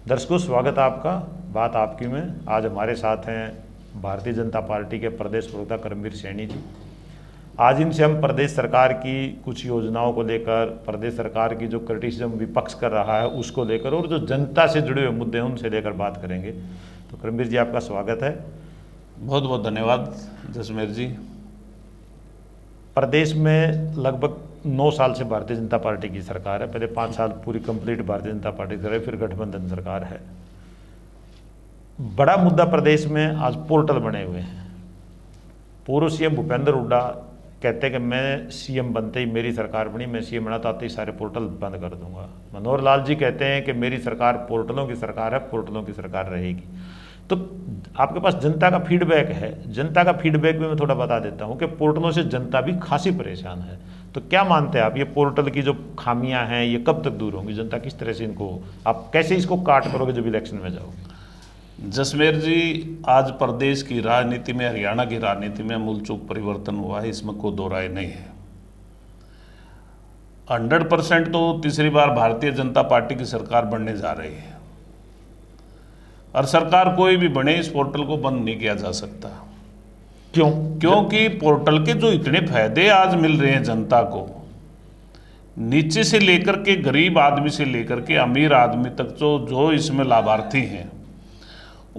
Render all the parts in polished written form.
दर्शकों, स्वागत है आपका बात आपकी में। आज हमारे साथ हैं भारतीय जनता पार्टी के प्रदेश प्रवक्ता कर्मवीर सैनी जी। आज इनसे हम प्रदेश सरकार की कुछ योजनाओं को लेकर, प्रदेश सरकार की जो क्रिटिसिज्म विपक्ष कर रहा है उसको लेकर और जो जनता से जुड़े हुए मुद्दे हैं उनसे लेकर बात करेंगे। तो कर्मवीर जी, आपका स्वागत है। बहुत बहुत धन्यवाद जसमेर जी। प्रदेश में लगभग 9 साल से भारतीय जनता पार्टी की सरकार है। पहले 5 साल पूरी कंप्लीट भारतीय जनता पार्टी की रही, फिर गठबंधन सरकार है। बड़ा मुद्दा प्रदेश में आज पोर्टल बने हुए हैं। पूर्व सीएम भूपेंद्र हुड्डा कहते हैं कि मैं सीएम बनते ही, मेरी सरकार बनी, मैं सीएम बना तो आते ही सारे पोर्टल बंद कर दूंगा। मनोहर लाल जी कहते हैं कि मेरी सरकार पोर्टलों की सरकार है, पोर्टलों की सरकार रहेगी। तो आपके पास जनता का फीडबैक है। जनता का फीडबैक भी मैं थोड़ा बता देता हूं कि पोर्टलों से जनता भी खासी परेशान है। तो क्या मानते हैं आप, ये पोर्टल की जो खामियां हैं ये कब तक दूर होंगी? जनता किस तरह से इनको, आप कैसे इसको काट करोगे जब इलेक्शन में जाओगे? जसमेर जी, आज प्रदेश की राजनीति में, हरियाणा की राजनीति में मूलचूक परिवर्तन हुआ है, इसमें कोई दो राय नहीं है। 100% तो तीसरी बार भारतीय जनता पार्टी की सरकार बनने जा रही है और सरकार कोई भी बने, इस पोर्टल को बंद नहीं किया जा सकता। क्यों? क्योंकि पोर्टल के जो इतने फायदे आज मिल रहे हैं जनता को, नीचे से लेकर के गरीब आदमी से लेकर के अमीर आदमी तक जो इसमें लाभार्थी हैं,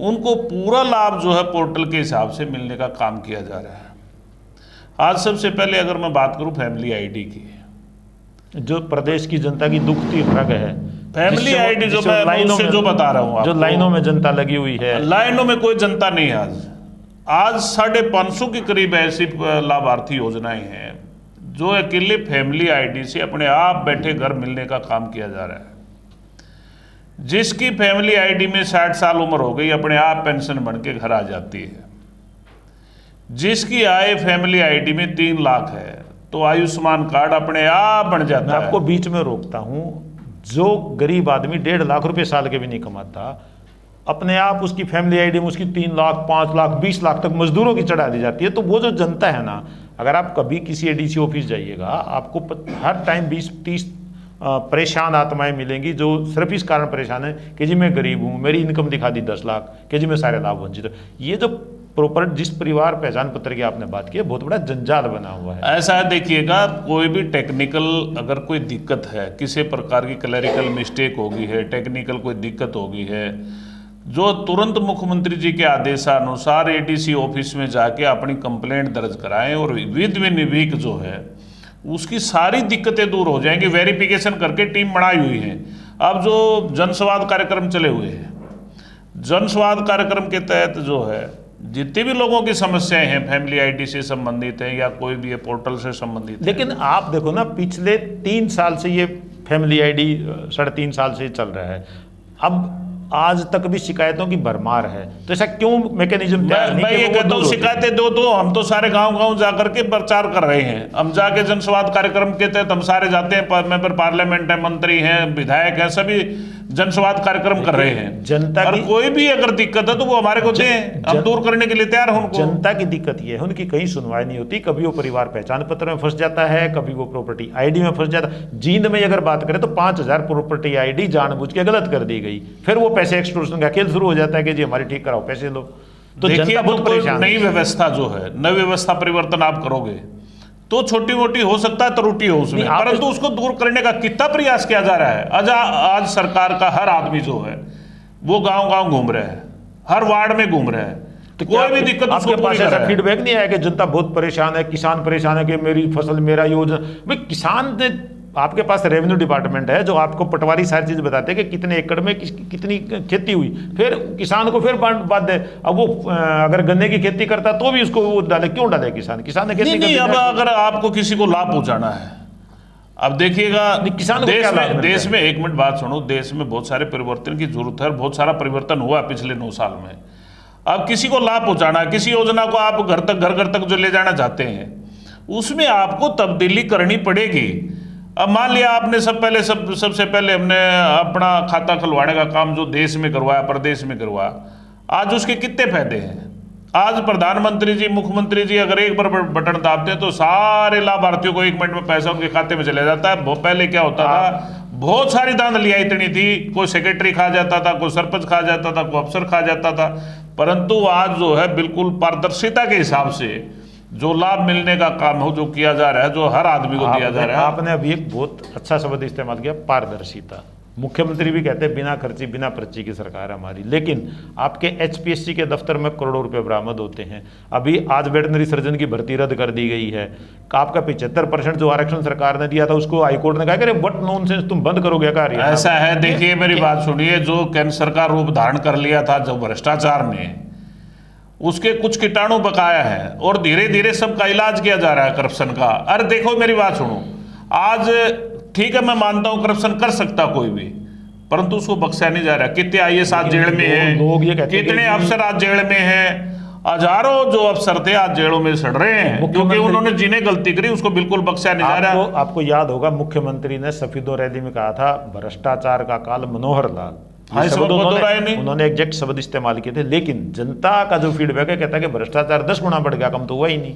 उनको पूरा लाभ जो है पोर्टल के हिसाब से मिलने का काम किया जा रहा है। आज सबसे पहले अगर मैं बात करूं फैमिली आईडी की, जो प्रदेश की जनता की दुखती खड़ग है, फैमिली आईडी जो मैं लाइनों में जो बता रहा हूं, जो लाइनों में जनता लगी हुई है। लाइनों में कोई जनता नहीं है। आज 550 के करीब ऐसी लाभार्थी योजनाएं हैं जो अकेले फैमिली आईडी से अपने आप बैठे घर मिलने का काम किया जा रहा है। जिसकी फैमिली आईडी में 60 साल उम्र हो गई, अपने आप पेंशन बन के घर आ जाती है। जिसकी आय फैमिली आईडी में 3 लाख है तो आयुष्मान कार्ड अपने आप बन जाता है। मैं आपको बीच में रोकता हूं। जो गरीब आदमी 1.5 लाख रुपए साल के भी नहीं कमाता, अपने आप उसकी फैमिली आईडी में उसकी 3 लाख, 5 लाख, 20 लाख तक मजदूरों की चढ़ा दी जाती है। तो वो जो जनता है ना, अगर आप कभी किसी एडीसी ऑफिस जाइएगा, आपको हर टाइम 20-30 परेशान आत्माएं मिलेंगी जो सिर्फ इस कारण परेशान है कि जी मैं गरीब हूँ, मेरी इनकम दिखा दी 10 लाख, कि जी मैं सारे लाभ वंचित हूँ। ये जो प्रॉपर जिस परिवार पहचान पत्र की आपने बात की है, बहुत बड़ा जंजाल बना हुआ है। ऐसा है, देखिएगा, कोई भी टेक्निकल अगर कोई दिक्कत है, किसी प्रकार की क्लरिकल मिस्टेक होगी है, टेक्निकल कोई दिक्कत होगी है, जो तुरंत मुख्यमंत्री जी के आदेशानुसार एडीसी ऑफिस में जाके अपनी कंप्लेंट दर्ज कराएं और विद इन वीक जो है उसकी सारी दिक्कतें दूर हो जाएंगी। वेरिफिकेशन करके टीम बनाई हुई है। अब जो जनसंवाद कार्यक्रम चले हुए हैं, जनसंवाद कार्यक्रम के तहत जो है जितने भी लोगों की समस्याएं हैं फैमिली आईडी से संबंधित है या कोई भी पोर्टल से संबंधित है। लेकिन आप देखो ना, पिछले 3 साल से ये फैमिली आईडी 3.5 साल से चल रहा है, अब आज तक भी शिकायतों की भरमार है। तो ऐसा क्यों मैकेनिज्म? मैं ये कहता हूँ, शिकायतें दो तो हम तो सारे गांव जाकर के प्रचार कर रहे हैं। हम जाके जनसंवाद कार्यक्रम के तहत हम सारे जाते हैं, मेंबर पार्लियामेंट है, मंत्री हैं, विधायक हैं, सभी जनसंवाद कार्यक्रम कर रहे हैं। जनता और कोई भी अगर दिक्कत है तो वो हमारे को दें, हम दूर करने के लिए तैयार हैं उनको। जनता की दिक्कत ये है, उनकी कहीं सुनवाई नहीं होती। कभी वो परिवार पहचान पत्र में फंस जाता है, कभी वो प्रॉपर्टी आईडी में फंस जाता है। जींद में अगर बात करें तो 5000 प्रॉपर्टी आईडी जानबूझ के गलत कर दी गई। फिर वो पैसे एक्सटॉर्शन का खेल शुरू हो जाता है कि जी हमारी ठीक कराओ, पैसे लो। तो जनता बहुत परेशान। नई व्यवस्था जो है, नई व्यवस्था परिवर्तन आप करोगे तो छोटी मोटी हो सकता है त्रुटि हो उसमें, परंतु उसको दूर करने का कितना प्रयास किया जा रहा है। आज सरकार का हर आदमी जो है वो गांव घूम रहा है, हर वार्ड में घूम रहा है। तो कोई भी दिक्कत आपके पास ऐसा फीडबैक नहीं आया कि जनता बहुत परेशान है, किसान परेशान है कि मेरी फसल मेरा योजना? भाई किसान ने, आपके पास रेवेन्यू डिपार्टमेंट है जो आपको पटवारी सारी चीज बताते हैं कि कितने एकड़ में कितनी खेती हुई, फिर किसान को फिर बात दे। अब वो अगर गन्ने की खेती करता तो भी उसको वो डाले, क्यों डाले? किसान ने खेती नहीं, अब अगर आपको किसी को लाभ पहुंचाना है, अब देखिएगा किसान देश में एक मिनट बात सुनो, देश में बहुत सारे परिवर्तन की जरूरत है, बहुत सारा परिवर्तन हुआ पिछले 9 साल में। अब किसी को लाभ पहुंचाना है, किसी योजना को आप घर तक जो ले जाना चाहते हैं, उसमें आपको तब्दीली करनी पड़ेगी। अब मान लिया आपने सबसे पहले हमने अपना खाता खुलवाने का काम जो देश में करवाया, प्रदेश में करवाया, आज उसके कितने फायदे हैं। आज प्रधानमंत्री जी, मुख्यमंत्री जी अगर एक बार बटन दाबते हैं तो सारे लाभार्थियों को 1 मिनट में पैसा उनके खाते में चले जाता है। पहले क्या होता था, बहुत सारी धांधलियां इतनी थी, कोई सेक्रेटरी खा जाता था, कोई सरपंच खा जाता था, कोई अफसर खा जाता था, परंतु आज जो है बिल्कुल पारदर्शिता के हिसाब से जो लाभ मिलने का काम हो जो किया जा रहा है, जो हर आदमी को दिया जा रहा है। आपने अभी एक बहुत अच्छा शब्द इस्तेमाल किया, पारदर्शिता। मुख्यमंत्री भी कहते हैं बिना खर्ची बिना पर्ची की सरकार है हमारी, लेकिन आपके एचपीएससी के दफ्तर में करोड़ों रुपए बरामद होते हैं। अभी आज वेटनरी सर्जन की भर्ती रद्द कर दी गई है। आपका 75% जो आरक्षण सरकार ने दिया था उसको हाईकोर्ट ने कहा कि व्हाट नॉनसेंस, तुम बंद करोगे क्या कार्य? ऐसा है, देखिए मेरी बात सुनिए, जो केंद्र सरकार रूप धारण कर लिया था जो भ्रष्टाचार ने, उसके कुछ कीटाणु बकाया है और धीरे धीरे सबका इलाज किया जा रहा है करप्शन का। अरे देखो मेरी बात सुनो, आज ठीक है मैं मानता हूं करप्शन कर सकता कोई भी, परंतु उसको बख्शा नहीं जा रहा। कितने आईएएस आज जेल में हैं, लोग ये कहते हैं कितने अफसर आज जेल में हैं, हजारों जो अफसर थे आज जेलों में सड़ रहे हैं क्योंकि उन्होंने जिन्हें गलती करी उसको बिल्कुल बख्शा नहीं जा रहा। आपको याद होगा मुख्यमंत्री ने सफीदो रैली में कहा था भ्रष्टाचार का काल मनोहर लाल, उन्होंने एग्जैक्ट शब्द इस्तेमाल किए थे। लेकिन जनता का जो फीडबैक है कहता है कि भ्रष्टाचार 10 गुना बढ़ गया, कम तो हुआ ही नहीं।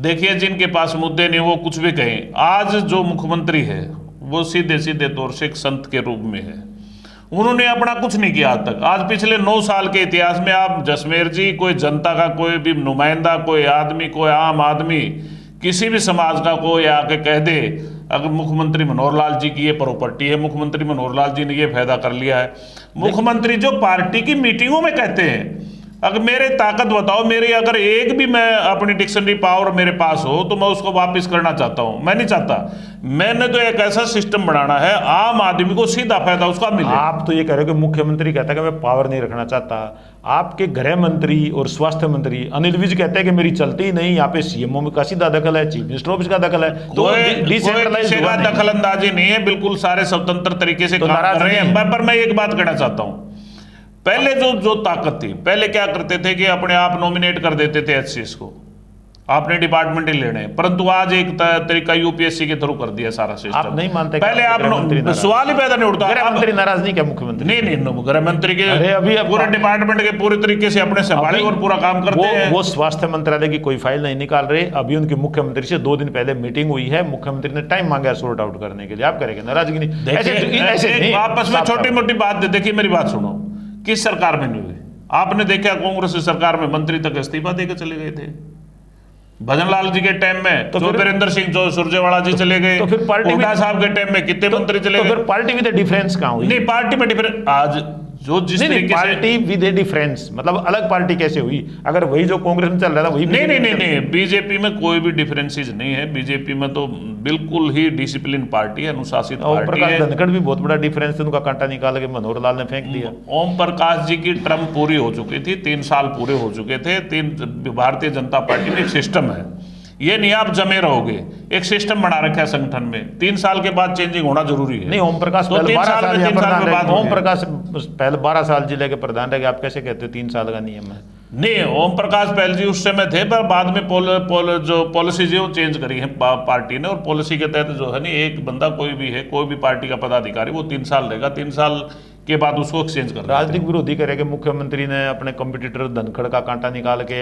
देखिए जिनके पास मुद्दे नहीं वो कुछ भी कहें, आज जो मुख्यमंत्री है वो सीधे सीधे तौर से एक संत के रूप में है। उन्होंने अपना कुछ नहीं किया आज तक। आज पिछले 9 साल के इतिहास में आप जसमेर जी, कोई जनता का कोई भी नुमाइंदा, कोई आदमी, कोई आम आदमी, किसी भी समाज का कोई आके कह दे अगर मुख्यमंत्री मनोहर लाल जी की ये प्रॉपर्टी है, मुख्यमंत्री मनोहर लाल जी ने ये फायदा कर लिया है। मुख्यमंत्री जो पार्टी की मीटिंगों में कहते हैं, अगर मेरे ताकत बताओ, मेरी अगर एक भी मैं अपनी डिक्शनरी पावर मेरे पास हो तो मैं उसको वापस करना चाहता हूं। मैं नहीं चाहता, मैंने तो एक ऐसा सिस्टम बनाना है आम आदमी को सीधा फायदा उसका मिले। आप तो ये कह रहे हो कि मुख्यमंत्री कहता है कि मैं पावर नहीं रखना चाहता। आपके गृह मंत्री और स्वास्थ्य मंत्री अनिल विज कहते हैं कि मेरी चलती ही नहीं, यहाँ पे सीएमओ का सीधा दखल है, चीफ मिनिस्टर ऑफिस का दखल है, तो डिसेंट्रलाइज दखल अंदाजी नहीं है, बिल्कुल सारे स्वतंत्र तरीके से काम कर रहे हैं। पर मैं एक बात कहना चाहता हूँ, पहले जो ताकत थी, पहले क्या करते थे कि अपने आप नॉमिनेट कर देते थे एचसीएस को, आपने डिपार्टमेंट ही लेने, परंतु आज एक तरीका यूपीएससी के थ्रू कर दिया सारा सिस्टम। आप नहीं मानते? पहले आप सवाल ही पैदा नहीं उठता। गृह मंत्री नाराज नहीं क्या मुख्यमंत्री? नहीं, गृह मंत्री के अभी पूरे डिपार्टमेंट के पूरे तरीके से अपने संभाले और पूरा काम करते हैं। वो स्वास्थ्य मंत्रालय की कोई फाइल नहीं निकाल रहे। अभी उनकी मुख्यमंत्री से 2 दिन पहले मीटिंग हुई है, मुख्यमंत्री ने टाइम मांगा सॉर्ट आउट करने के लिए। आप करेंगे नाराजगी नहीं? ऐसे आपस में छोटी मोटी बात, देखिए मेरी बात सुनो, किस सरकार में नहीं हुई? आपने देखा कांग्रेस सरकार में मंत्री तक इस्तीफा देकर चले गए थे। भजनलाल जी के टाइम में तो वीरेंद्र सिंह जो सुरजेवाला जी चले गए, तो फिर पार्टी साहब के टाइम में कितने मंत्री चले गए? तो फिर पार्टी विद डिफरेंस कहां हुई? नहीं, पार्टी में डिफरेंस आज जो जिस तरीके से पार्टी विद डिफरेंस मतलब अलग पार्टी कैसे हुई? अगर वही जो कांग्रेस में चल रहा था वही नहीं, बीजेपी में कोई भी डिफरेंसेस नहीं है। बीजेपी में तो बिल्कुल ही डिसिप्लिन पार्टी है, अनुशासित पार्टी है। धनखड़ भी बहुत बड़ा डिफरेंस है, उनका कांटा निकाल के मनोहर लाल ने फेंक दिया। ओम प्रकाश जी की टर्म पूरी हो चुकी थी, 3 साल पूरे हो चुके थे। भारतीय जनता पार्टी में एक सिस्टम है, ये नहीं आप जमे रहोगे, एक सिस्टम बना रखा है संगठन में। 3 साल के बाद चेंजिंग होना जरूरी है। नहीं, ओम प्रकाश तो 3 साल ओम प्रकाश पहले 12 साल जिले के प्रधान रहे, आप कैसे कहते हो 3 साल का नियम है? नहीं, ओम प्रकाश पहले जी उस समय थे, पर बाद में जो पॉलिसी जो चेंज करी है पार्टी ने, और पॉलिसी के तहत जो है नहीं, एक बंदा कोई भी है, कोई भी पार्टी का पदाधिकारी, वो 3 साल रहेगा, 3 साल के बाद उसको एक्सचेंज कर। राजनीतिक विरोधी करेंगे मुख्यमंत्री ने अपने कंपटीटर धनखड़ का कांटा निकाल के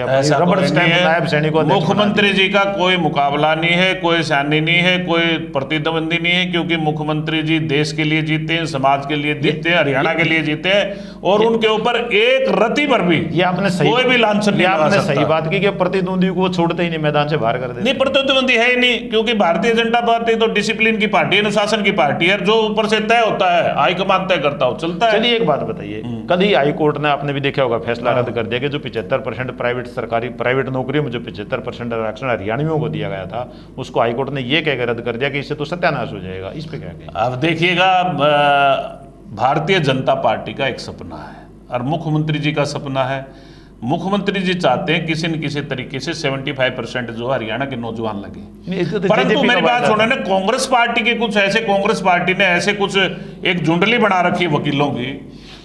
मुख्यमंत्री जी का कोई मुकाबला नहीं है, कोई सानी नहीं है, कोई प्रतिद्वंदी नहीं है, क्योंकि मुख्यमंत्री जी देश के लिए जीते हैं, समाज के लिए जीते हैं, हरियाणा के लिए जीते हैं, और उनके ऊपर एक रति पर भी ये आपने कोई भी लांछन नहीं लगा सकता। सही बात की कि प्रतिद्वंदी को छोड़ते ही नहीं, मैदान से बाहर कर देते। नहीं, प्रतिद्वंदी है ही नहीं, क्योंकि भारतीय जनता पार्टी तो डिसिप्लिन की पार्टी है, अनुशासन की पार्टी है, जो ऊपर से तय होता है हाईकमान तय करता हो चलता है। चलिए एक बात बताइए, कल ही हाई कोर्ट ने, आपने भी देखा होगा, फैसला रद्द कर दिया कि जो 75% प्राइवेट नौकरियों में जो 75% आरक्षण हरियाणवियों को दिया गया था, उसको हाई कोर्ट ने ये कहकर रद्द कर दिया कि इससे तो सत्यानाश हो जाएगा। इस पे क्या कहें? अब देखिएगा, भारतीय जनता पार्टी का एक सपना है और मुख्यमंत्री जी का सपना है। मुख्यमंत्री जी चाहते हैं किसी न किसी तरीके से 75% जो हरियाणा के नौजवान लगे। परंतु मेरी बात सुनो ना, कांग्रेस पार्टी के कुछ ऐसे, कांग्रेस पार्टी ने ऐसे कुछ एक झुंडली बना रखी है वकीलों की,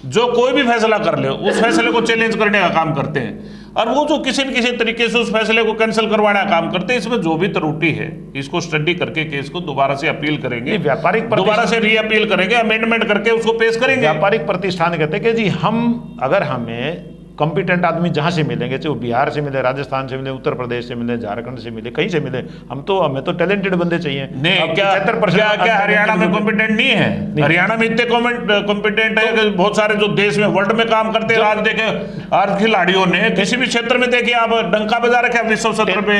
जो कोई भी फैसला कर ले उस फैसले को चैलेंज करने का काम करते हैं, और वो जो किसी न किसी तरीके से उस फैसले को कैंसिल करवाने का काम करते हैं। इसमें जो भी त्रुटि है इसको स्टडी करके केस को दोबारा से अपील करेंगे, व्यापारिक दोबारा से री अपील करेंगे, अमेंडमेंट करके उसको पेश करेंगे। व्यापारिक प्रतिष्ठान कहते हैं कि जी हम, अगर हमें कॉम्पिटेंट आदमी जहाँ से मिलेंगे, चाहे वो बिहार से मिले, राजस्थान से मिले, उत्तर प्रदेश से मिले, झारखंड से मिले, कहीं से मिले, हमें तो टैलेंटेड बंदे चाहिए। नहीं, क्या हरियाणा में कॉम्पिटेंट नहीं है? हरियाणा में इतने कॉम्पिटेंट है कि बहुत सारे जो देश में वर्ल्ड में काम करते हैं। आज देखे आज खिलाड़ियों ने किसी भी क्षेत्र में देखिए आप डंका बजा रखे हैं विश्व स्तर पे।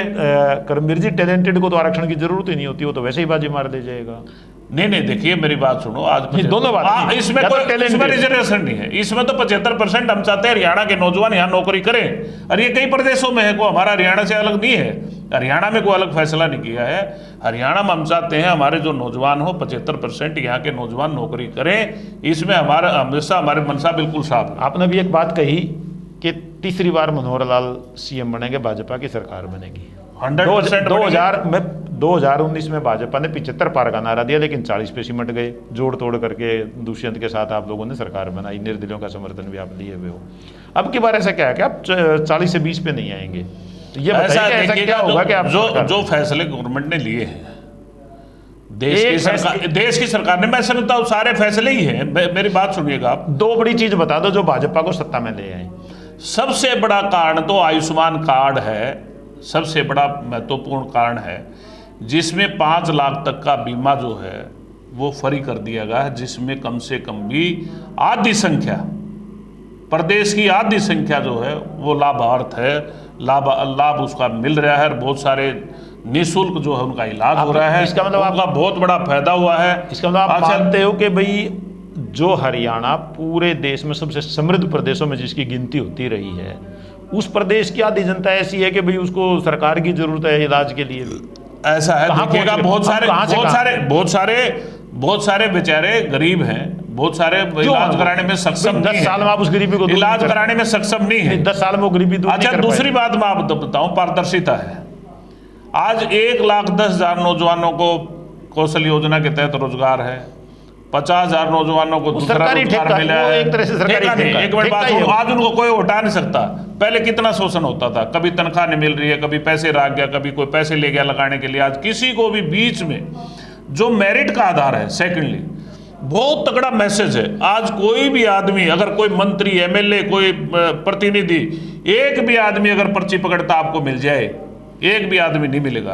करमवीर जी, टैलेंटेड को तो आरक्षण की जरूरत ही नहीं होती, वो तो वैसे ही बाजी मार ले जाएगा। नहीं, देखिए मेरी बात सुनो, आज दोनों बात इसमें कोई रिजर्वेशन नहीं है। इसमें तो 75% हम चाहते हैं हरियाणा के नौजवान यहाँ नौकरी करें, और ये कई प्रदेशों में है, को हमारा हरियाणा से अलग नहीं है। हरियाणा में कोई अलग फैसला नहीं किया है। हरियाणा में हम चाहते हैं हमारे जो नौजवान हो 75% यहाँ के नौजवान नौकरी करें। इसमें हमारा हमेशा हमारे मनसा बिल्कुल साफ है। आपने भी एक बात कही कि तीसरी बार मनोहर लाल सीएम बनेंगे, भाजपा की सरकार बनेगी। 100% 2019 में भाजपा ने 75 पार का नारा दिया, लेकिन 40 पे सिमट गए। जोड़ तोड़ करके दुष्यंत के साथ आप लोगों ने सरकार बनाई, निर्दलियों का समर्थन भी आप लिए हुए हो। अब की बार ऐसा क्या है कि आप 40 से 20 पे नहीं आएंगे? तो ये ऐसा क्या होगा कि आप जो फैसले गवर्नमेंट ने लिए हैं देश की सरकार ने, मैं समझता हूँ सारे फैसले ही हैं। मेरी बात सुनिएगा आप। 2 बड़ी चीज बता दो जो भाजपा को सत्ता में ले आए। सबसे बड़ा कारण तो आयुष्मान कार्ड है, सबसे बड़ा महत्वपूर्ण कारण है, जिसमें 5 लाख तक का बीमा जो है वो फ्री कर दिया गया है, जिसमें कम से कम भी आधी संख्या, प्रदेश की आधी संख्या जो है वो लाभार्थ है, लाभ उसका मिल रहा है। बहुत सारे निःशुल्क जो है उनका इलाज हो रहा है। इसका मतलब आपका बहुत बड़ा फायदा हुआ है। इसका मतलब आप मानते हो कि भाई जो हरियाणा पूरे देश में सबसे समृद्ध प्रदेशों में जिसकी गिनती होती रही है, उस प्रदेश की आधी जनता ऐसी है कि भाई उसको सरकार की जरूरत है इलाज के लिए भी। ऐसा है, देखिएगा बहुत सारे बेचारे गरीब हैं, बहुत सारे इलाज कराने में सक्षम 10 साल में आप उस गरीबी को इलाज कराने में सक्षम नहीं है। 10 साल में वो गरीबी दूर। अच्छा, दूसरी बात मैं आपको बताऊं, पारदर्शिता है। आज 1,10,000 नौजवानों को कौशल योजना के तहत रोजगार है, 50,000 नौजवानों को दूसरा रोजगार मिला है। एक तरह से सरकारी एक मिनट बात सुनो, आज उनको कोई हटा नहीं सकता। पहले कितना शोषण होता था, कभी तनख्वाह नहीं मिल रही है, कभी पैसे रख गया, कभी कोई पैसे ले गया लगाने के लिए। आज किसी को भी बीच में जो मेरिट का आधार है, सेकेंडली बहुत तगड़ा मैसेज है। आज कोई भी आदमी, अगर कोई मंत्री, एमएलए, कोई प्रतिनिधि, एक भी आदमी अगर पर्ची पकड़ता आपको मिल जाए, एक भी आदमी नहीं मिलेगा,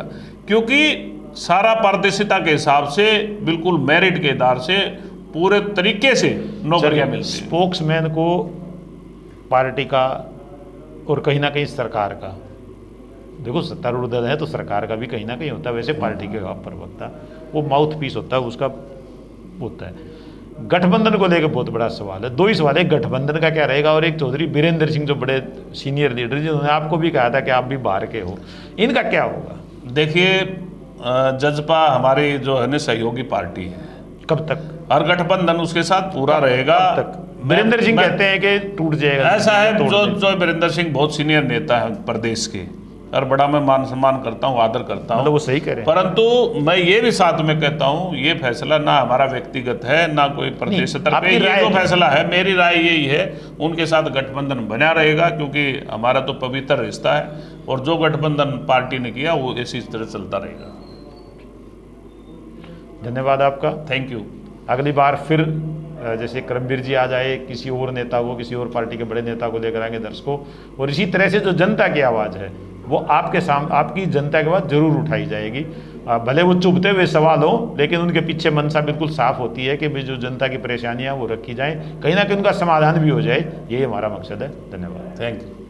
क्योंकि सारा पारदर्शिता के हिसाब से बिल्कुल मेरिट के आधार से पूरे तरीके से नौकरियां मिलती हैं। स्पोक्समैन को पार्टी का और कहीं ना कहीं सरकार का, देखो सत्तारूढ़ दल है तो सरकार का भी कहीं ना कहीं होता है, वैसे पार्टी के प्रवक्ता वो माउथ पीस होता है, उसका होता है। गठबंधन को लेकर बहुत बड़ा सवाल है। 2 ही सवाल है, गठबंधन का क्या रहेगा, और एक चौधरी बीरेंद्र सिंह जो बड़े सीनियर लीडर जिन्होंने आपको भी कहा था कि आप भी बाहर के हो, इनका क्या होगा? देखिए, जजपा हमारी जो है ना सहयोगी पार्टी है। कब तक? और गठबंधन उसके साथ पूरा रहेगा। कब तक? बीरेंद्र सिंह कहते हैं कि टूट जाएगा। ऐसा है, जो बीरेंद्र सिंह बहुत सीनियर नेता है प्रदेश के, और बड़ा मैं मान सम्मान करता हूँ, आदर करता हूँ, मतलब वो सही कह रहे हैं। परंतु मैं ये भी साथ में कहता हूँ, ये फैसला ना हमारा व्यक्तिगत है ना कोई प्रदेश स्तर पे, ये जो फैसला है, मेरी राय यही है, उनके साथ गठबंधन बना रहेगा, क्योंकि हमारा तो पवित्र रिश्ता है, और जो गठबंधन पार्टी ने किया वो इसी तरह चलता रहेगा। धन्यवाद आपका, थैंक यू। अगली बार फिर जैसे करमवीर जी आ जाए, किसी और नेता को, किसी और पार्टी के बड़े नेता को लेकर आएंगे दर्शकों, और इसी तरह से जो जनता की आवाज़ है वो आपके सामने, आपकी जनता के बाद जरूर उठाई जाएगी। भले वो चुभते हुए सवाल हो, लेकिन उनके पीछे मनसा बिल्कुल साफ होती है कि भाई जो जनता की परेशानियां वो रखी जाएं, कहीं ना कहीं उनका समाधान भी हो जाए, यही हमारा मकसद है। धन्यवाद, थैंक यू।